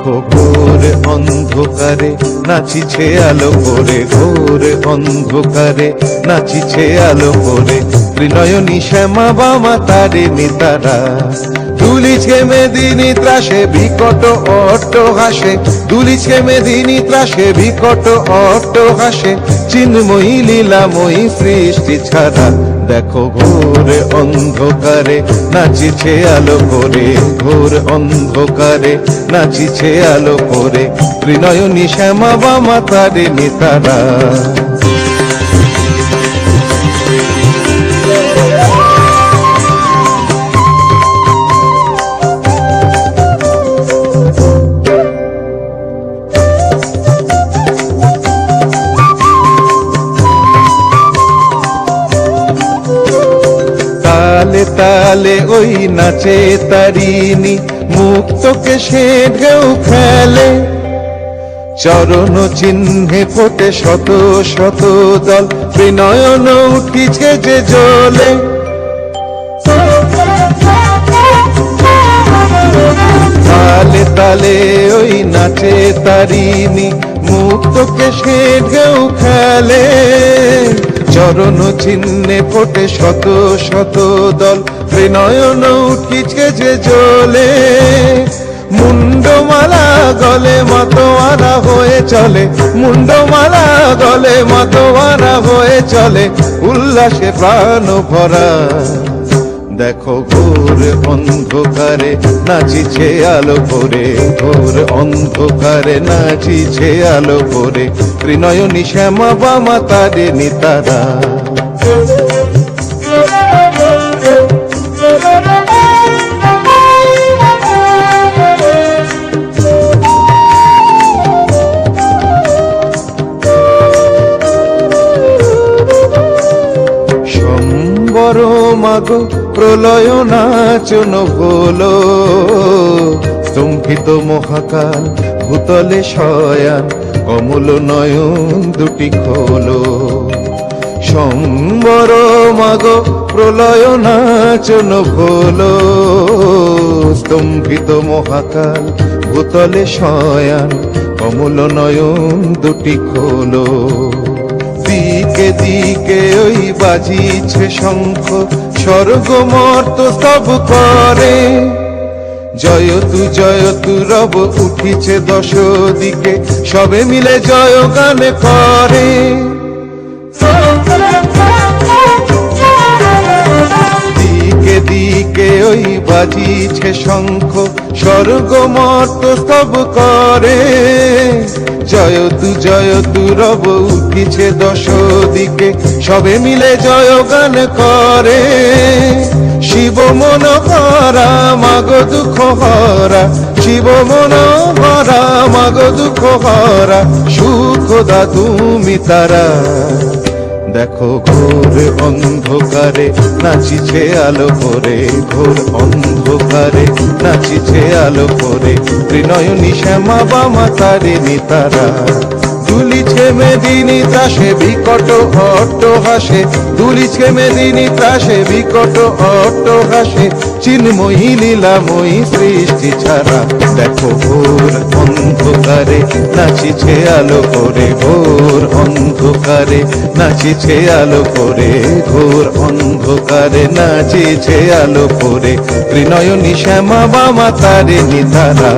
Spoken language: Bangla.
দেখো ঘোর অন্ধকারে নাচিছে আলো করে, ঘোর অন্ধকারে নাচিছে আলো করে, ত্রিনয়নী শ্যামা বামা তারিণী তারা। দুলিছে মেদিনী ত্রাসে বিকট অট্ট হাসে, দুলিছে মেদিনী ত্রাসে বিকট অট্ট হাসে, চিন্ময়ী লীলাময়ী সৃষ্টি ছাড়া। দেখো ঘোর অন্ধকারে নাচিছে আলো করে, ঘোর অন্ধকারে নাচিছে আলো করে, ত্রিনয়নী শ্যামা বামা তারিণী তারা। তালে তালে ওই নাচে তারিণী, মুক্তকে সে ঢেউ খেলে, চরণ চিহ্নে ফোটে শত শত দল, ত্রিনয়ন উঠিছে যে জ্বলে। তালে তালে ওই নাচে তারিণী, মুক্তকে সে ঢেউ খেলে, চরণ চিহ্নে ফোটে শত শত দল, ত্রিনয়ন উঠিছে যে জ্বলে। মুন্ডমালা গলে মাতোয়ারা হয়ে চলে, মুন্ডমালা গলে মাতোয়ারা হয়ে চলে, উল্লাসে প্রাণ ভরা। দেখো ঘোর অন্ধকারে নাচিছে আলো করে, ঘোর অন্ধকারে নাচিছে আলো করে, ত্রিনয়নী শ্যামা বামা তারিণী তারা। সম্বর মাগো প্রলয় নাচন হলো, স্তম্ভিত মহাকাল ভূতলে শয়ান, কমল নয়ন দুটি খোলো। সম্বর মাগো প্রলয় নাচন হলো, স্তম্ভিত মহাকাল ভূতলে শয়ান, কমল নয়ন দুটি খোলো। দিকে দিকে ওই বাজিছে শঙ্খ, স্বর্গ মর্ত স্তব করে, জয়তু রব উঠিছে দশ দিকে, সবে মিলে জয় গান করে। দিকে দিকে ওই বাজিছে শঙ্খ, স্বর্গ মর্ত স্তব করে, জয়তু রব উঠিছে দশ দিকে, সবে মিলে জয় গান করে। শিব মন হরা মাগো দুঃখ হরা, শিব মন হরা মাগো দুঃখ হরা, সুখ দা তুমি তারা। দেখো ঘোর অন্ধকারে নাচিছে আলো করে, ঘোর অন্ধকারে নাচিছে আলো করে, ত্রিনয়নী শ্যামা বামা তারিণী তারা। দুলিছে মেদিনী ত্রাসে বিকট অট্ট হাসে, দুলিছে মেদিনী ত্রাসে বিকট অট্ট হাসে, চিন্ময়ী লীলাময়ী সৃষ্টি ছাড়া। দেখো ঘোর অন্ধকারে নাচিছে আলো করে, ঘোর অন্ধকারে নাচিছে আলো করে, ঘোর অন্ধকারে নাচিছে আলো করে, ত্রিনয়নী শ্যামা বামা তারিণী তারা।